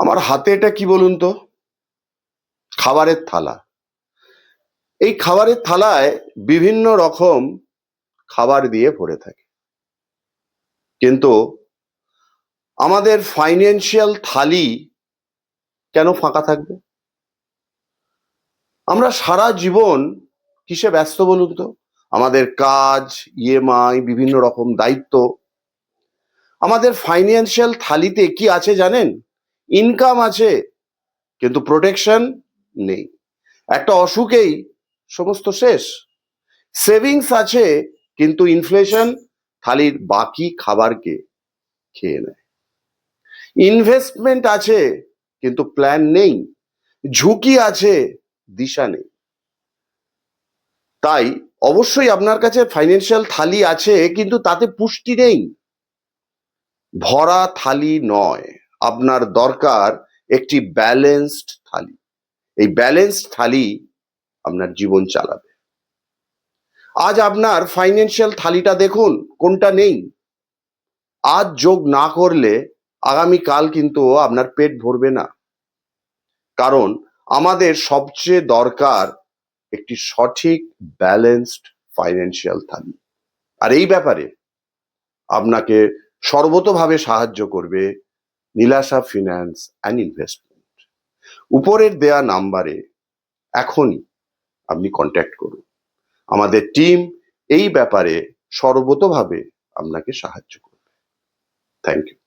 আমার হাতে এটা কি বলুন তো? খাবারের থালা। এই খাবারের থালায় বিভিন্ন রকম খাবার দিয়ে ভরে থাকে, কিন্তু আমাদের ফাইন্যান্সিয়াল থালি কেন ফাঁকা থাকবে? আমরা সারা জীবন কিসে ব্যস্ত বলুন তো? আমাদের কাজ, ইএমআই, বিভিন্ন রকম দায়িত্ব। আমাদের ফাইন্যান্সিয়াল থালিতে কি আছে জানেন? ইনকাম আছে, কিন্তু প্রোটেকশন নেই। একটা অসুখেই সমস্ত শেষ। সেভিংস আছে, কিন্তু ইনফ্লেশন থালির বাকি খাবারকে খেয়ে নেয়। ইনভেস্টমেন্ট আছে, কিন্তু প্ল্যান নেই। ঝুঁকি আছে, দিশা নেই। তাই অবশ্যই আপনার কাছে ফাইন্যান্সিয়াল থালি আছে, কিন্তু তাতে পুষ্টি নেই। ভরা থালি নয়, আপনার দরকার একটি ব্যালেন্সড থালি। এই ব্যালেন্সড থালি আপনার জীবন চালাবে। আজ আপনার ফাইন্যান্সিয়াল থালিটা দেখুন, কোনটা নেই। আজ যোগ না করলে আগামীকাল কিন্তু আপনার পেট ভরবে না। কারণ আমাদের সবচেয়ে দরকার একটি সঠিক ব্যালেন্সড ফাইন্যান্সিয়াল থালি। আর এই ব্যাপারে আপনাকে সর্বতোভাবে সাহায্য করবে নীলাশা ফিন্যান্স অ্যান্ড ইনভেস্টমেন্ট। উপরের দেয়া নাম্বারে এখনই আপনি কন্ট্যাক্ট করুন। আমাদের টিম এই ব্যাপারে সর্বতোভাবে আপনাকে সাহায্য করবে। Thank you.